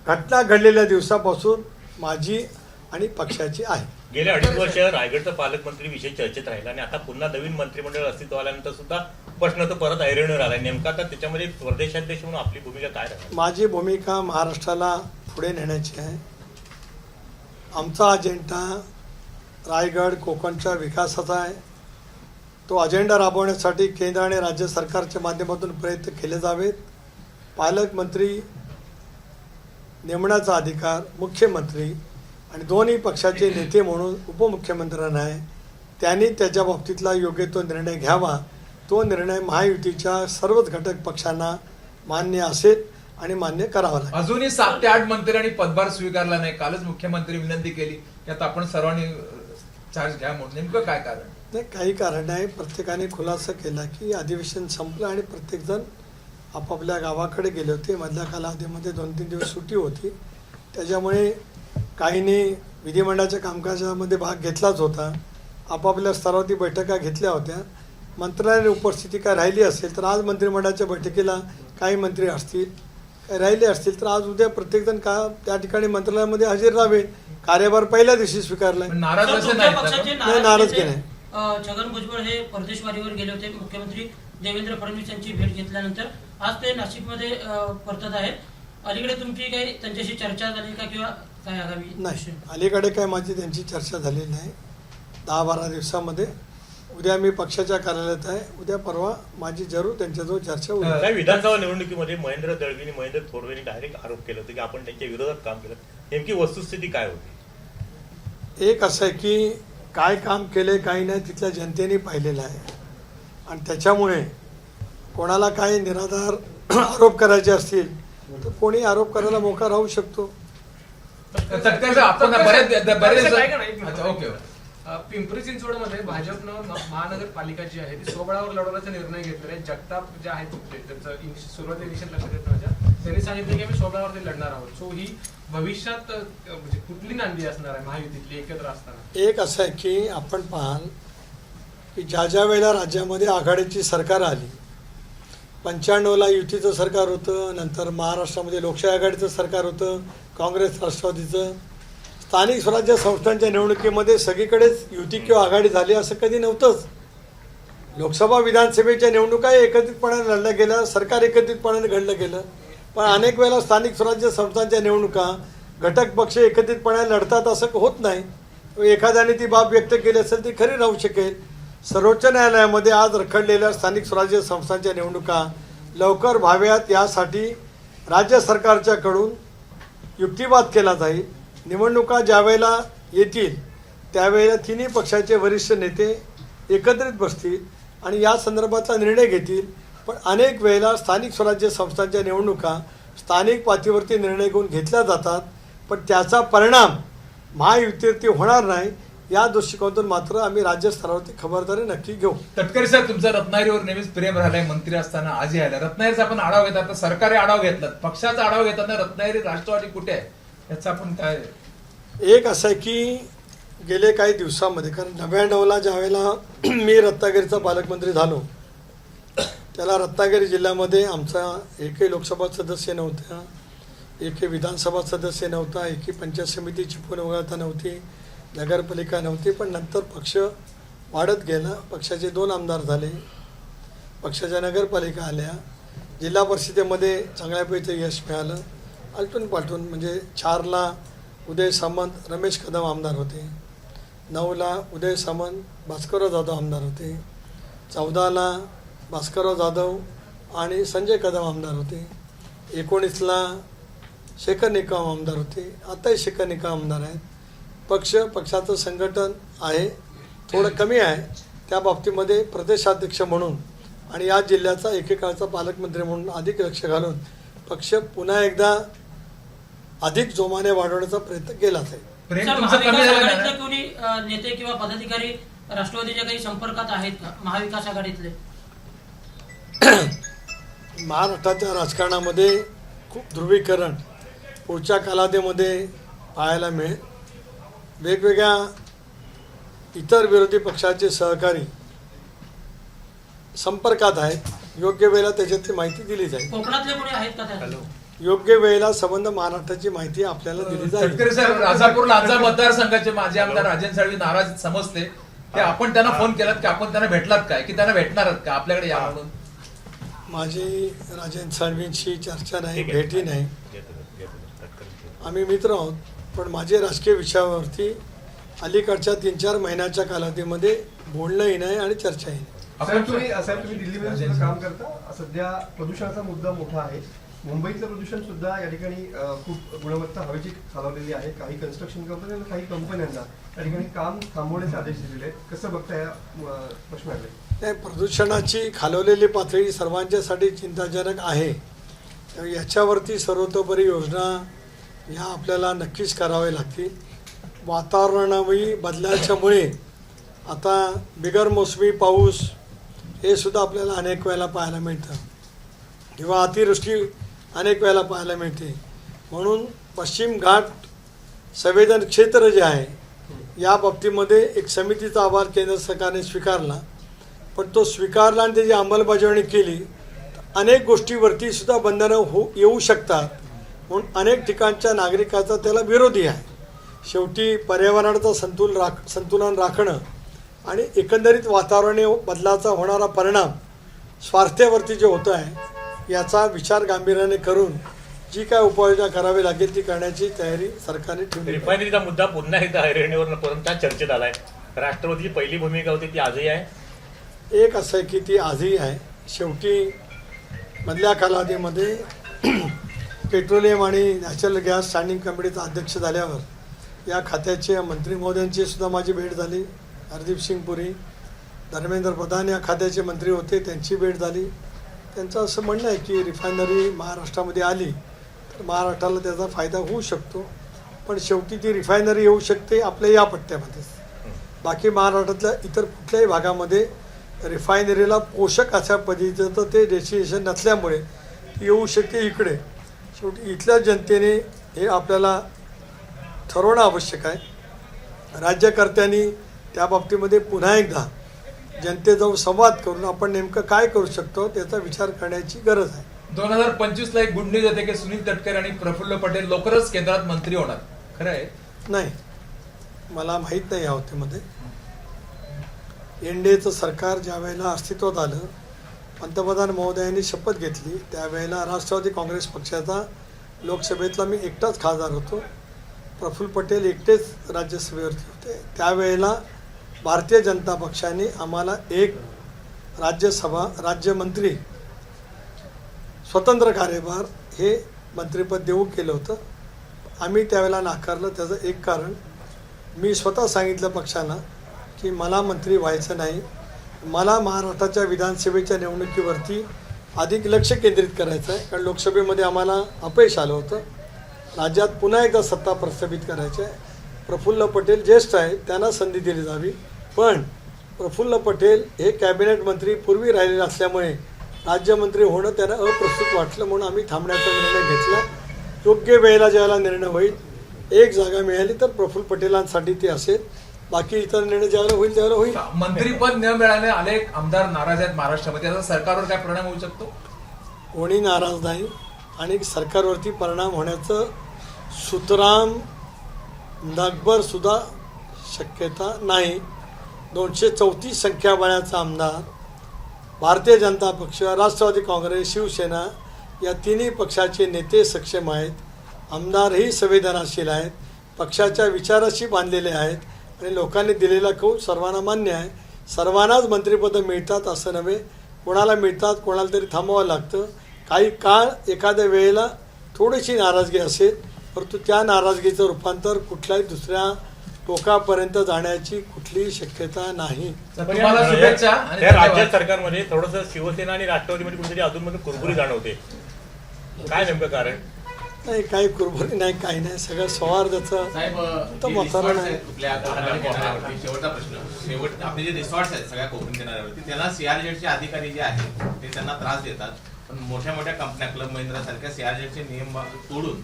घटना घडलेल्या दिवसापासून माझी आणि पक्षाची आहे. गेल्या 2.5 वर्ष रायगडचा पालकमंत्री विषय चर्चेत राहिला आणि आता पुन्हा नवीन मंत्रिमंडळ अस्तित्व आल्यानंतर सुद्धा प्रश्न तो परत ऐरणीवर आला. नेमका आता त्याच्यामध्ये प्रदेशाध्यक्ष म्हणून आपली भूमिका काय राहणार? माझी भूमिका महाराष्ट्राला पुढे नेण्याची आहे. आमचा अजेंडा रायगड कोकणच्या विकासाचा आहे. तो अजेंडा राबवण्यासाठी केंद्र आणि राज्य सरकारच्या माध्यमातून प्रयत्न केले जावेत. पालकमंत्री नेमण्याचा अधिकार मुख्यमंत्री आणि दोन्ही पक्षाचे नेते म्हणून उपमुख्यमंत्र्यांना आहे. त्यांनी त्याच्या बाबतीतला योग्य तो निर्णय घ्यावा. तो निर्णय महायुतीच्या सर्वच घटक पक्षांना मान्य असेल आणि मान्य करावा लागेल. अजूनही 7 ते 8 मंत्र्यांनी पदभार स्वीकारला नाही. कालच मुख्यमंत्री विनंती केली की आता आपण सर्वांनी चार्ज घ्या म्हणून. नेमकं काय कारण? नाही, काही कारण आहे. प्रत्येकाने खुलासा केला की अधिवेशन संपलं आणि प्रत्येकजण आपापल्या गावाकडे गेले होते. मधल्या कालावधीमध्ये 2-3 दिवस सुट्टी होती. त्याच्यामुळे काहींनी विधिमंडळाच्या कामकाजामध्ये भाग घेतलाच होता. आपापल्या स्तरावरती बैठका घेतल्या होत्या. मंत्र्यांनी उपस्थिती काय राहिली असेल तर आज मंत्रिमंडळाच्या बैठकीला काही मंत्री असतील, काही राहिले असतील तर आज उद्या प्रत्येकजण का त्या ठिकाणी मंत्रालयामध्ये हजर राहावे. कार्यभार पहिल्या दिवशी स्वीकारलाय. नाराज सर, असे तुमच्या नाही पक्षाचे नाही, नाराजगी नाही. छगन भुजबळ हे परदेशवारीवर गेले होते. मुख्यमंत्री देवेंद्र फडणवीस यांची भेट घेतल्यानंतर आज ते नाशिकमध्ये परतत आहेत. अलीकडे तुमची काही त्यांच्याशी चर्चा झाली का किंवा काय आगामी? नाही, अलीकडे काय माझी त्यांची चर्चा झालेली नाही. 10-12 दिवसामध्ये उद्या मी पक्षाच्या कार्यालयात आहे. उद्या परवा माझी जरूर त्यांच्याजवळ चर्चा होईल. काय विधानसभा निवडणुकीमध्ये महेंद्र दळवींनी महेंद्र थोरवेंनी डायरेक्ट आरोप केला होता की आपण त्यांच्या विरोधात काम केलं. नेमकी वस्तुस्थिती काय होती? एक असं आहे की काय काम केले काही नाही तिथल्या जनतेने पाहिलेलं आहे आणि त्याच्यामुळे कोणाला काही निराधार आरोप करायचे असतील तर कोणी आरोप करायला मोका राहू शकतो. आपण बरेच अच्छा, ओके. पिंपरी चिंचवडमध्ये भाजपनं महानगरपालिका जी आहे ती स्वबळावर लढवण्याचा निर्णय घेतलेला आहे. जगताप जे आहेत त्यांचं सुरुवातीला इलेक्शन लक्षात येत माझ्या, त्यांनी सांगितलं की आम्ही स्वबळावरती लढणार आहोत. सो ही भविष्यात म्हणजे कुठली नांदी असणार आहे महायुतीतली एकत्र असताना? एक असं आहे की आपण पाहाल की ज्या वेळेला राज्यामध्ये आघाडीची सरकार आली, 95ला युतीचं सरकार होतं, नंतर महाराष्ट्रामध्ये लोकशाही आघाडीचं सरकार होतं, काँग्रेस राष्ट्रवादीचं. स्थानिक स्वराज्य संस्थांच्या निवडणुकीमध्ये सगळीकडेच युती किंवा आघाडी झाली असं कधी नव्हतंच. लोकसभा विधानसभेच्या निवडणुका एकत्रितपणे लढल्या गेल्या, सरकार एकत्रितपणे घडलं गेलं. पण अनेक वेळेला स्थानिक स्वराज्य संस्थांच्या निवडणुका घटक पक्ष एकत्रितपणे लढतात असं होत नाही. एखाद्याने ती बाब व्यक्त केली असेल ती खरी राहू शकेल. सर्वोच्च न्यायालयामध्ये आज रखडलेल्या स्थानिक स्वराज्य संस्थांच्या निवडणुका लवकर व्हाव्यात यासाठी राज्य सरकारच्याकडून युक्तिवाद केला जाईल. निवडणुका ज्यावेळेला येतील त्यावेळेला तिन्ही पक्षाचे वरिष्ठ नेते एकत्रित बसतील आणि या संदर्भातला निर्णय घेतील. पण अनेक वेळेला स्थानिक स्वराज्य संस्थांच्या निवडणुका स्थानिक पातळीवरती निर्णय घेऊन घेतल्या जातात, पण त्याचा परिणाम महायुतीवरती होणार नाही. या दृष्टिकोनातून मात्र आम्ही राज्य स्तरावरती खबरदारी नक्की घेऊ. तटकरे साहेब, तुमचा रत्नागिरीवर नेहमीच प्रेम राहिलाय. मंत्री असताना आजही आला. रत्नागिरीचा आपण आढावा घेतात, तर सरकारी आढावा घेतलात, पक्षाचा आढावा घेताना रत्नागिरी राष्ट्रवादी कुठे आहे याचा आपण काय? एक असं आहे की गेले काही दिवसामध्ये, कारण 99ला ज्यावेळेला मी रत्नागिरीचा पालकमंत्री झालो त्याला रत्नागिरी जिल्ह्यामध्ये आमचा एकही लोकसभा सदस्य नव्हता, एकही विधानसभा सदस्य नव्हता, एकही पंचायत समितीची पुनर्वगळता नव्हती, नगरपालिका नव्हती. पण नंतर पक्ष वाढत गेला. पक्षाचे 2 आमदार झाले, पक्षाच्या नगरपालिका आल्या, जिल्हा परिषदेमध्ये चांगल्यापैकी यश मिळालं. आलटून पालटून म्हणजे 4ला उदय सामंत रमेश कदम आमदार होते, 9ला उदय सामंत भास्करराव जाधव आमदार होते, 14ला भास्करराव जाधव आणि संजय कदम आमदार होते, 19ला शेखर निकम आमदार होते, आताही शेखर निकम आमदार आहेत. पक्षाचं संघटन आहे, थोडं कमी आहे. त्या बाबतीमध्ये प्रदेशाध्यक्ष म्हणून आणि या जिल्ह्याचा एकेकाळचा पालकमंत्री म्हणून अधिक लक्ष घालून पक्ष पुन्हा एकदा अधिक जोमाने वाढवण्याचा प्रयत्न केला जाईल. कोणी नेते किंवा पदाधिकारी राष्ट्रवादीच्या काही संपर्कात आहेत का महाविकास आघाडीतले? महाराष्ट्राच्या राजकारणामध्ये खूप ध्रुवीकरण पुढच्या कालावधीमध्ये पाहायला मिळेल. वेगवेगळ्या इतर विरोधी पक्षाचे सहकारी संपर्कात आहेत. योग्य वेळेला त्याच्यातली माहिती दिली जाईल. कोकणातले कोणी आहेत का त्यात? योग्य वेळेला संबंध महाराष्ट्राची माहिती आपल्याला दिली जाईल. तटकरे साहेब, राजापूर लांजा मतदारसंघाचे माजी आमदार राजन साळवी नाराज समजते की आपण त्यांना फोन केलात की आपण त्यांना भेटलात काय, की त्यांना भेटणार आहात का आपल्याकडे या म्हणून? माझी राजन साळवींशी चर्चा नाही, भेटी नाही. आम्ही मित्र आहोत, पण माझे राजकीय विषयावरती अलीकडच्या 3-4 महिन्याच्या कालावधीमध्ये बोलणंही नाही आणि चर्चाही नाही. साहेब तुम्ही दिल्लीमध्ये सुद्धा काम करता. सध्या प्रदूषणाचा मुद्दा मोठा आहे. मुंबईतलं प्रदूषण सुद्धा या ठिकाणी खूप गुणवत्ता हवेची खालावलेली आहे. काही कन्स्ट्रक्शन कंपन्या आणि काही कंपन्यांना या ठिकाणी काम थांबवण्याचे आदेश दिलेले आहेत. कसं बघता या प्रश्नाकडे? नाही, प्रदूषणाची खालवलेली पातळी सर्वांच्यासाठी चिंताजनक आहे. त्यामुळे याच्यावरती सर्वतोपरी योजना ह्या आपल्याला नक्कीच कराव्या लागतील. वातावरणामध्ये बदलाच्यामुळे आता बिगर मोसमी पाऊस हे सुद्धा आपल्याला अनेक वेळेला पाहायला मिळतं किंवा अतिवृष्टी अनेक वेळेला पाहायला मिळते. म्हणून पश्चिम घाट संवेदन क्षेत्र जे आहे या बाबतीमध्ये एक समितीचा अहवाल केंद्र सरकारने स्वीकारला. पण तो स्वीकारला आणि त्याची अंमलबजावणी केली तर अनेक गोष्टीवरती सुद्धा बंधनं येऊ शकतात. म्हणून अनेक ठिकाणच्या नागरिकाचा त्याला विरोधी आहे. शेवटी पर्यावरणाचं संतुलन राखणं आणि एकंदरीत वातावरणीय बदलाचा होणारा परिणाम स्वास्थ्यावरती जे होतं आहे याचा विचार गांभीर्याने करून जी काय उपाययोजना करावी लागेल ती करण्याची तयारी सरकारने ठेवली. रिफायनरीचा मुद्दा पुन्हा एकदा ऐरणीवर परंतु चर्चेत आलाय. राष्ट्रवादीची पहिली भूमिका होती ती आजही आहे. एक असं आहे की ती आजही आहे. शेवटी मधल्या कालावधीमध्ये पेट्रोलियम आणि नॅचरल गॅस स्टँडिंग कमिटीचा अध्यक्ष झाल्यावर या खात्याचे मंत्री महोदयांची सुद्धा माझी भेट झाली. हरदीप सिंग पुरी, धर्मेंद्र प्रधान या खात्याचे मंत्री होते, त्यांची भेट झाली. त्यांचं असं म्हणणं आहे की रिफायनरी महाराष्ट्रामध्ये आली तर महाराष्ट्राला त्याचा फायदा होऊ शकतो. पण शेवटी ती रिफायनरी येऊ शकते आपल्या या पट्ट्यामध्येच. बाकी महाराष्ट्रातल्या इतर कुठल्याही भागामध्ये रिफायनरीला पोषक अशा पद्धतीचं ते डेस्टिनेशन नसल्यामुळे ती येऊ शकते इकडे. शेवटी इथल्या जनतेने हे आपल्याला ठरवणं आवश्यक आहे. राज्यकर्त्यांनी त्या बाबतीमध्ये पुन्हा एकदा जनतेजवळ संवाद करून आपण नेमकं काय करू शकतो त्याचा विचार करण्याची गरज आहे. 2025ला एक गुड न्यूज येते की सुनील तटकरे आणि प्रफुल्ल पटेल लवकरच केंद्रात मंत्री होणार. खरं आहे? नाही, मला माहीत नाही या बाबतीमध्ये. एनडीएचं सरकार ज्या वेळेला अस्तित्वात आलं, पंतप्रधान महोदयांनी शपथ घेतली त्यावेळेला राष्ट्रवादी काँग्रेस पक्षाचा लोकसभेतला मी एकटाच खासदार होतो. प्रफुल्ल पटेल एकटेच राज्यसभेवरती होते. त्यावेळेला भारतीय जनता पक्षाने आम्हाला एक राज्यमंत्री स्वतंत्र कार्यभार हे मंत्रिपद देऊ केलं होतं. आम्ही त्यावेळेला नाकारलं. त्याचं एक कारण मी स्वतः सांगितलं पक्षाला की मला मंत्री व्हायचं नाही. मला महाराष्ट्राच्या विधानसभेच्या निवडणुकीवरती अधिक लक्ष केंद्रित करायचं आहे. कारण लोकसभेमध्ये आम्हाला अपयश आलं होतं. राज्यात पुन्हा एकदा सत्ता प्रस्थापित करायची आहे. प्रफुल्ल पटेल ज्येष्ठ आहेत, त्यांना संधी दिली जावी. पण प्रफुल्ल पटेल हे कॅबिनेट मंत्री पूर्वी राहिलेले असल्यामुळे राज्यमंत्री होणं त्यांना अप्रस्तुत वाटलं. म्हणून आम्ही थांबण्याचा निर्णय घेतला. योग्य वेळेला ज्यावेळेला निर्णय होईल, एक जागा मिळाली तर प्रफुल्ल पटेलांसाठी ती असेल. बाकी इतर निर्णय ज्यावेळेला होईल त्यावेळेला होईल. मंत्रीपद न मिळाल्याने अनेक आमदार नाराज आहेत महाराष्ट्रामध्ये. याचा सरकारवर काय परिणाम होऊ शकतो? कोणी नाराज नाही आणि सरकारवरती परिणाम होण्याचं सुतराम नगभर सुद्धा शक्यता नाही. 234 संख्याबळाचा आमदार, भारतीय जनता पक्ष, राष्ट्रवादी काँग्रेस, शिवसेना या तिन्ही पक्षाचे नेते सक्षम आहेत. आमदारही संवेदनाशील आहेत, पक्षाच्या विचाराशी बांधलेले आहेत आणि लोकांनी दिलेला कौल सर्वांना मान्य आहे. सर्वांनाच मंत्रिपदं मिळतात असं नव्हे. कोणाला मिळतात, कोणाला तरी थांबावं लागतं. काही काळ एखाद्या वेळेला थोडीशी नाराजगी असेल, परंतु त्या नाराजगीचं रूपांतर कुठल्याही दुसऱ्या टोकापर्यंत जाण्याची कुठलीही शक्यता नाही. तुम्हाला शुभेच्छा. आणि त्या राज्य सरकारमध्ये थोडंसं शिवसेना आणि राष्ट्रवादीमध्ये कुठेतरी अधूनमधून कुरबुरी जाणवते. काय नेमकं कारण? नाही, काही कुरबुरी नाही, काही नाही. सगळं सौहार्दाचं वातावरण आहे. शेवटचा प्रश्न, आपले जे रिसॉर्ट्स आहेत सगळ्या कोकण किनाऱ्यावरती त्यांना सीआरजेडचे अधिकारी जे आहेत ते त्यांना त्रास देतात. पण मोठ्या मोठ्या कंपन्या क्लब महिंद्रा सारख्या सीआरजेडचे नियम तोडून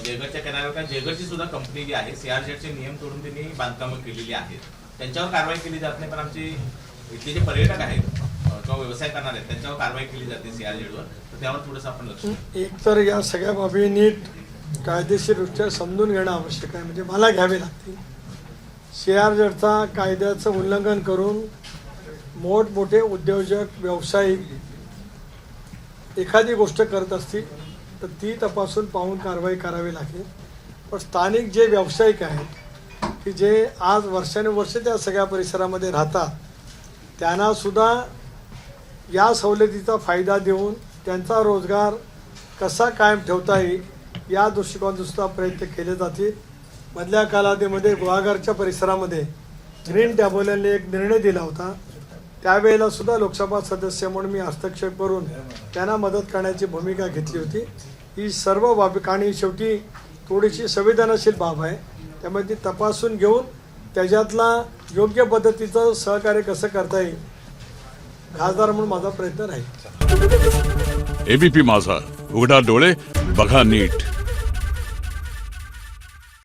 जयगडच्या किनाऱ्यावर जयगडची सुद्धा कंपनी जी आहे सीआरजेडचे नियम तोडून त्यांनी बांधकामं केलेली आहेत. त्यांच्यावर कारवाई केली जात नाही. पण आमचे इथले जे पर्यटक आहेत किंवा व्यवसाय करणार आहेत त्यांच्यावर कारवाई केली जाते सीआरजेडवर. तर त्यावर थोडंसं आपण लक्ष. एक तर या सगळ्या बाबी नीट कायदेशीरदृष्ट्या समजून घेणं आवश्यक आहे. म्हणजे मला घ्यावे लागतील. सीआरजेडचा कायद्याचं उल्लंघन करून मोठमोठे उद्योजक व्यावसायिक एखादी गोष्ट करत असतील तर ती तपासून पाहून कारवाई करावी लागेल. पण स्थानिक जे व्यावसायिक आहेत की जे आज वर्षानुवर्षे त्या सगळ्या परिसरामध्ये राहतात त्यांना सुद्धा या सवलतीचा फायदा देऊन त्यांचा रोजगार कसा कायम ठेवता येईल या दृष्टिकोनातून सुद्धा प्रयत्न केले जातील. मधल्या कालावधीमध्ये गुहागरच्या परिसरामध्ये ग्रीन टॅबोलने एक निर्णय दिला होता. त्यावेळेला सुद्धा लोकसभा सदस्य म्हणून मी हस्तक्षेप करून त्यांना मदत करण्याची भूमिका घेतली होती. ही सर्व बाबी आणि शेवटी थोडीशी संवेदनशील बाब आहे, त्यामुळे ती तपासून घेऊन त्याच्यातला योग्य पद्धतीचं सहकार्य कसं करता येईल खासदार म्हणून माझा प्रयत्न राहील. एबीपी माझा, उघडा डोळे बघा नीट.